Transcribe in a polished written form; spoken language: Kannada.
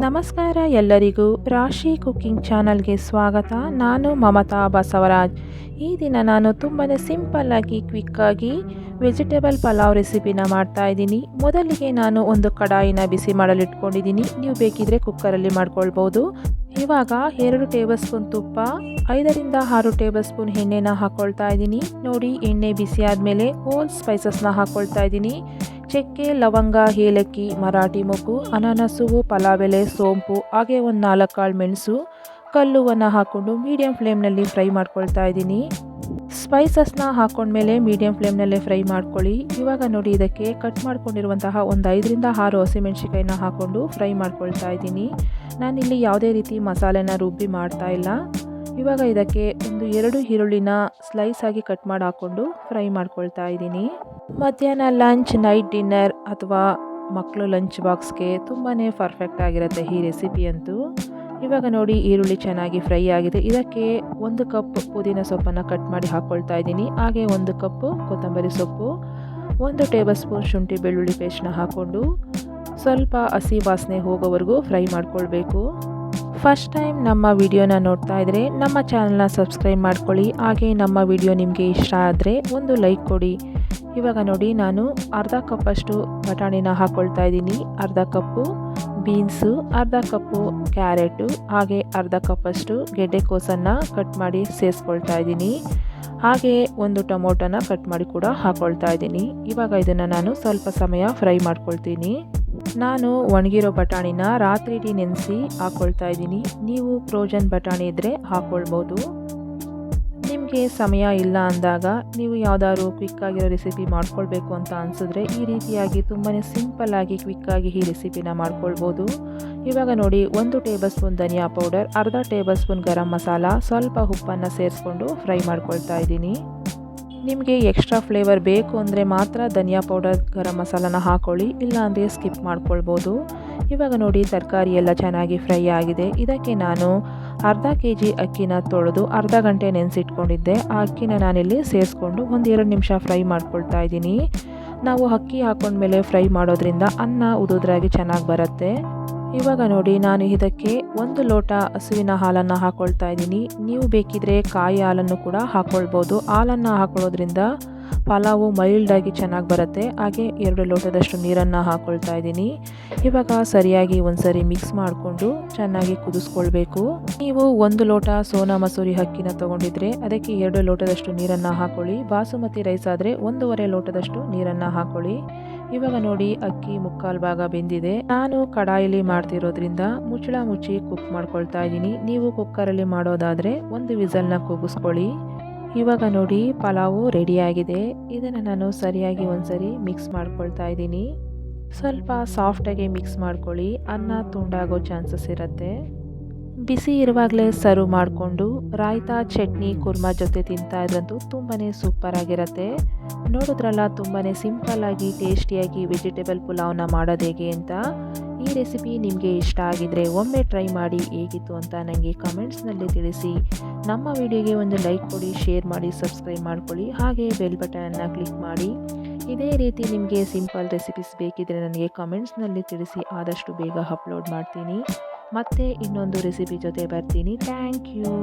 ನಮಸ್ಕಾರ ಎಲ್ಲರಿಗೂ ರಾಶಿ ಕುಕಿಂಗ್ ಚಾನಲ್ಗೆ ಸ್ವಾಗತ. ನಾನು ಮಮತಾ ಬಸವರಾಜ್. ಈ ದಿನ ನಾನು ತುಂಬಾ ಸಿಂಪಲ್ಲಾಗಿ ಕ್ವಿಕ್ಕಾಗಿ ವೆಜಿಟೇಬಲ್ ಪಲಾವ್ ರೆಸಿಪಿನ ಮಾಡ್ತಾ ಇದ್ದೀನಿ. ಮೊದಲಿಗೆ ನಾನು ಒಂದು ಕಡಾಯಿನ ಬಿಸಿ ಮಾಡಲು ಇಟ್ಕೊಂಡಿದ್ದೀನಿ. ನೀವು ಬೇಕಿದ್ರೆ ಕುಕ್ಕರಲ್ಲಿ ಮಾಡ್ಕೊಳ್ಬೋದು. ಇವಾಗ 2 ಟೇಬಲ್ ಸ್ಪೂನ್ ತುಪ್ಪ, 5ರಿಂದ 6 ಟೇಬಲ್ ಸ್ಪೂನ್ ಎಣ್ಣೆನ ಹಾಕ್ಕೊಳ್ತಾ ಇದ್ದೀನಿ. ನೋಡಿ, ಎಣ್ಣೆ ಬಿಸಿ ಆದಮೇಲೆ ಹೋಲ್ ಸ್ಪೈಸಸ್ನ ಹಾಕ್ಕೊಳ್ತಾ ಇದ್ದೀನಿ. ಚಕ್ಕೆ, ಲವಂಗ, ಏಲಕ್ಕಿ, ಮರಾಠಿ ಮೊಗ್ಗು, ಅನಾನಸು, ಪಲಾವ್ ಎಲೆ, ಸೋಂಪು, ಹಾಗೆ ಒಂದು 4 ಕಾಳು ಮೆಣಸು, ಕಲ್ಲುವನ್ನು ಹಾಕ್ಕೊಂಡು ಮೀಡಿಯಂ ಫ್ಲೇಮ್ನಲ್ಲಿ ಫ್ರೈ ಮಾಡ್ಕೊಳ್ತಾ ಇದ್ದೀನಿ. ಸ್ಪೈಸಸ್ನ ಹಾಕ್ಕೊಂಡ್ಮೇಲೆ ಮೀಡಿಯಂ ಫ್ಲೇಮ್ನಲ್ಲೇ ಫ್ರೈ ಮಾಡ್ಕೊಳ್ಳಿ. ಇವಾಗ ನೋಡಿ, ಇದಕ್ಕೆ ಕಟ್ ಮಾಡ್ಕೊಂಡಿರುವಂತಹ ಒಂದು 5ರಿಂದ 6 ಹಸಿಮೆಣಸಿಕಾಯಿನ ಹಾಕ್ಕೊಂಡು ಫ್ರೈ ಮಾಡ್ಕೊಳ್ತಾ ಇದ್ದೀನಿ. ನಾನಿಲ್ಲಿ ಯಾವುದೇ ರೀತಿ ಮಸಾಲೆನ ರುಬ್ಬಿ ಮಾಡ್ತಾ ಇಲ್ಲ. ಇವಾಗ ಇದಕ್ಕೆ ಒಂದು 2 ಈರುಳ್ಳಿನ ಸ್ಲೈಸ್ ಆಗಿ ಕಟ್ ಮಾಡಿ ಹಾಕ್ಕೊಂಡು ಫ್ರೈ ಮಾಡ್ಕೊಳ್ತಾ ಇದ್ದೀನಿ. ಮಧ್ಯಾಹ್ನ ಲಂಚ್, ನೈಟ್ ಡಿನ್ನರ್ ಅಥವಾ ಮಕ್ಕಳು ಲಂಚ್ ಬಾಕ್ಸ್ಗೆ ತುಂಬಾ ಪರ್ಫೆಕ್ಟ್ ಆಗಿರುತ್ತೆ ಈ ರೆಸಿಪಿ ಅಂತೂ. ಇವಾಗ ನೋಡಿ, ಈರುಳ್ಳಿ ಚೆನ್ನಾಗಿ ಫ್ರೈ ಆಗಿದೆ. ಇದಕ್ಕೆ 1 ಕಪ್ ಪುದೀನ ಸೊಪ್ಪನ್ನು ಕಟ್ ಮಾಡಿ ಹಾಕ್ಕೊಳ್ತಾ ಇದ್ದೀನಿ. ಹಾಗೆ 1 ಕಪ್ಪು ಕೊತ್ತಂಬರಿ ಸೊಪ್ಪು, 1 ಟೇಬಲ್ ಸ್ಪೂನ್ ಶುಂಠಿ ಬೆಳ್ಳುಳ್ಳಿ ಪೇಸ್ಟ್ನ ಹಾಕ್ಕೊಂಡು ಸ್ವಲ್ಪ ಹಸಿ ವಾಸನೆ ಹೋಗೋವರೆಗೂ ಫ್ರೈ ಮಾಡ್ಕೊಳ್ಬೇಕು. ಫಸ್ಟ್ ಟೈಮ್ ನಮ್ಮ ವಿಡಿಯೋನ ನೋಡ್ತಾ ಇದ್ದರೆ ನಮ್ಮ ಚಾನಲ್ನ ಸಬ್ಸ್ಕ್ರೈಬ್ ಮಾಡ್ಕೊಳ್ಳಿ. ಹಾಗೆ ನಮ್ಮ ವಿಡಿಯೋ ನಿಮಗೆ ಇಷ್ಟ ಆದರೆ ಒಂದು ಲೈಕ್ ಕೊಡಿ. ಇವಾಗ ನೋಡಿ, ನಾನು ಅರ್ಧ ಕಪ್ಪಷ್ಟು ಬಟಾಣಿನ ಹಾಕ್ಕೊಳ್ತಾ ಇದ್ದೀನಿ, ಅರ್ಧ ಕಪ್ಪು ಬೀನ್ಸು, ಅರ್ಧ ಕಪ್ಪು ಕ್ಯಾರೆಟು, ಹಾಗೆ ಅರ್ಧ ಕಪ್ಪಷ್ಟು ಗೆಡ್ಡೆಕೋಸನ್ನು ಕಟ್ ಮಾಡಿ ಸೇರಿಸ್ಕೊಳ್ತಾ ಇದ್ದೀನಿ. ಹಾಗೆ 1 ಟೊಮೊಟೊನ ಕಟ್ ಮಾಡಿ ಕೂಡ ಹಾಕ್ಕೊಳ್ತಾ ಇದ್ದೀನಿ. ಇವಾಗ ಇದನ್ನು ನಾನು ಸ್ವಲ್ಪ ಸಮಯ ಫ್ರೈ ಮಾಡ್ಕೊಳ್ತೀನಿ. ನಾನು ಒಣಗಿರೋ ಬಟಾಣಿನ ರಾತ್ರಿ ಇಡೀ ನೆನೆಸಿ ಹಾಕ್ಕೊಳ್ತಾ ಇದ್ದೀನಿ. ನೀವು ಫ್ರೋಜನ್ ಬಟಾಣಿ ಇದ್ದರೆ ಹಾಕ್ಕೊಳ್ಬೋದು. ನಿಮಗೆ ಸಮಯ ಇಲ್ಲ ಅಂದಾಗ ನೀವು ಯಾವುದಾದ್ರು ಕ್ವಿಕ್ಕಾಗಿರೋ ರೆಸಿಪಿ ಮಾಡ್ಕೊಳ್ಬೇಕು ಅಂತ ಅನಿಸಿದ್ರೆ ಈ ರೀತಿಯಾಗಿ ತುಂಬಾ ಸಿಂಪಲ್ಲಾಗಿ ಕ್ವಿಕ್ಕಾಗಿ ಈ ರೆಸಿಪಿನ ಮಾಡ್ಕೊಳ್ಬೋದು. ಇವಾಗ ನೋಡಿ, 1 ಟೇಬಲ್ ಸ್ಪೂನ್ ಧನಿಯಾ ಪೌಡರ್, ಅರ್ಧ ಟೇಬಲ್ ಸ್ಪೂನ್ ಗರಂ ಮಸಾಲ, ಸ್ವಲ್ಪ ಉಪ್ಪನ್ನು ಸೇರಿಸ್ಕೊಂಡು ಫ್ರೈ ಮಾಡ್ಕೊಳ್ತಾ ಇದ್ದೀನಿ. ನಿಮಗೆ ಎಕ್ಸ್ಟ್ರಾ ಫ್ಲೇವರ್ ಬೇಕು ಅಂದರೆ ಮಾತ್ರ ಧನಿಯಾ ಪೌಡರ್, ಗರಂ ಮಸಾಲನ ಹಾಕ್ಕೊಳ್ಳಿ, ಇಲ್ಲಾಂದರೆ ಸ್ಕಿಪ್ ಮಾಡ್ಕೊಳ್ಬೋದು. ಇವಾಗ ನೋಡಿ, ತರಕಾರಿ ಎಲ್ಲ ಚೆನ್ನಾಗಿ ಫ್ರೈ ಆಗಿದೆ. ಇದಕ್ಕೆ ನಾನು ಅರ್ಧ kg ಅಕ್ಕಿನ ತೊಳೆದು ಅರ್ಧ ಗಂಟೆ ನೆನೆಸಿಟ್ಕೊಂಡಿದ್ದೆ. ಆ ಅಕ್ಕಿನ ನಾನಿಲ್ಲಿ ಸೇರಿಸ್ಕೊಂಡು 1-2 ನಿಮಿಷ ಫ್ರೈ ಮಾಡ್ಕೊಳ್ತಾ ಇದ್ದೀನಿ. ನಾವು ಅಕ್ಕಿ ಹಾಕ್ಕೊಂಡ್ಮೇಲೆ ಫ್ರೈ ಮಾಡೋದ್ರಿಂದ ಅನ್ನ ಉದುದ್ರಾಗಿ ಚೆನ್ನಾಗಿ ಬರುತ್ತೆ. ಇವಾಗ ನೋಡಿ, ನಾನು ಇದಕ್ಕೆ 1 ಲೋಟ ಹಸುವಿನ ಹಾಲನ್ನು ಹಾಕ್ಕೊಳ್ತಾ ಇದ್ದೀನಿ. ನೀವು ಬೇಕಿದ್ರೆ ಕಾಯಿ ಹಾಲನ್ನು ಕೂಡ ಹಾಕ್ಕೊಳ್ಬೋದು. ಹಾಲನ್ನು ಹಾಕೊಳ್ಳೋದ್ರಿಂದ ಪಲಾವು ಮೈಲ್ಡಾಗಿ ಚೆನ್ನಾಗಿ ಬರುತ್ತೆ. ಹಾಗೆ 2 ಲೋಟದಷ್ಟು ನೀರನ್ನು ಹಾಕ್ಕೊಳ್ತಾ ಇದ್ದೀನಿ. ಇವಾಗ ಸರಿಯಾಗಿ ಒಂದ್ಸರಿ ಮಿಕ್ಸ್ ಮಾಡಿಕೊಂಡು ಚೆನ್ನಾಗಿ ಕುದಿಸ್ಕೊಳ್ಬೇಕು. ನೀವು 1 ಲೋಟ ಸೋನಾ ಮಸೂರಿ ಅಕ್ಕಿನ ತೊಗೊಂಡಿದ್ರೆ ಅದಕ್ಕೆ 2 ಲೋಟದಷ್ಟು ನೀರನ್ನು ಹಾಕ್ಕೊಳ್ಳಿ. ಬಾಸುಮತಿ ರೈಸ್ ಆದರೆ 1.5 ಲೋಟದಷ್ಟು ನೀರನ್ನು ಹಾಕ್ಕೊಳ್ಳಿ. ಇವಾಗ ನೋಡಿ, ಅಕ್ಕಿ 3/4 ಭಾಗ ಬೆಂದಿದೆ. ನಾನು ಕಡಾಯಿಲಿ ಮಾಡ್ತಿರೋದ್ರಿಂದ ಮುಚ್ಚಳ ಮುಚ್ಚಿ ಕುಕ್ ಮಾಡ್ಕೊಳ್ತಾ ಇದ್ದೀನಿ. ನೀವು ಕುಕ್ಕರಲ್ಲಿ ಮಾಡೋದಾದರೆ 1 ವಿಸಲ್ನ ಕೂಗಿಸ್ಕೊಳ್ಳಿ. ಇವಾಗ ನೋಡಿ, ಪಲಾವು ರೆಡಿಯಾಗಿದೆ. ಇದನ್ನು ನಾನು ಸರಿಯಾಗಿ ಒಂದ್ಸರಿ ಮಿಕ್ಸ್ ಮಾಡ್ಕೊಳ್ತಾ ಇದ್ದೀನಿ. ಸ್ವಲ್ಪ ಸಾಫ್ಟಾಗಿ ಮಿಕ್ಸ್ ಮಾಡ್ಕೊಳ್ಳಿ, ಅನ್ನ ತುಂಡಾಗೋ ಚಾನ್ಸಸ್ ಇರುತ್ತೆ. ಬಿಸಿ ಇರುವಾಗಲೇ ಸರ್ವ್ ಮಾಡಿಕೊಂಡು ರಾಯ್ತಾ, ಚಟ್ನಿ, ಕುರ್ಮಾ ಜೊತೆ ತಿಂತಾ ಇದ್ರಂತೂ ತುಂಬಾ ಸೂಪರಾಗಿರುತ್ತೆ. ನೋಡಿದ್ರಲ್ಲ, ತುಂಬಾ ಸಿಂಪಲ್ಲಾಗಿ ಟೇಸ್ಟಿಯಾಗಿ ವೆಜಿಟೇಬಲ್ ಪುಲಾವ್ನ ಮಾಡೋದು ಹೇಗೆ ಅಂತ. ಈ ರೆಸಿಪಿ ನಿಮಗೆ ಇಷ್ಟ ಆಗಿದ್ರೆ ಒಮ್ಮೆ ಟ್ರೈ ಮಾಡಿ ಹೇಗಿತ್ತು ಅಂತ ನನಗೆ ಕಮೆಂಟ್ಸ್ನಲ್ಲಿ ತಿಳಿಸಿ. ನಮ್ಮ ವಿಡಿಯೋಗೆ ಒಂದು ಲೈಕ್ ಕೊಡಿ, ಶೇರ್ ಮಾಡಿ, ಸಬ್ಸ್ಕ್ರೈಬ್ ಮಾಡ್ಕೊಳ್ಳಿ. ಹಾಗೆ ಬೆಲ್ ಬಟನ್ನ ಕ್ಲಿಕ್ ಮಾಡಿ. ಇದೇ ರೀತಿ ನಿಮಗೆ ಸಿಂಪಲ್ ರೆಸಿಪೀಸ್ ಬೇಕಿದ್ರೆ ನನಗೆ ಕಮೆಂಟ್ಸ್ನಲ್ಲಿ ತಿಳಿಸಿ. ಆದಷ್ಟು ಬೇಗ ಅಪ್ಲೋಡ್ ಮಾಡ್ತೀನಿ. ಮತ್ತೆ ಇನ್ನೊಂದು ರೆಸಿಪಿ ಜೊತೆ ಬರ್ತೀನಿ. Thank you.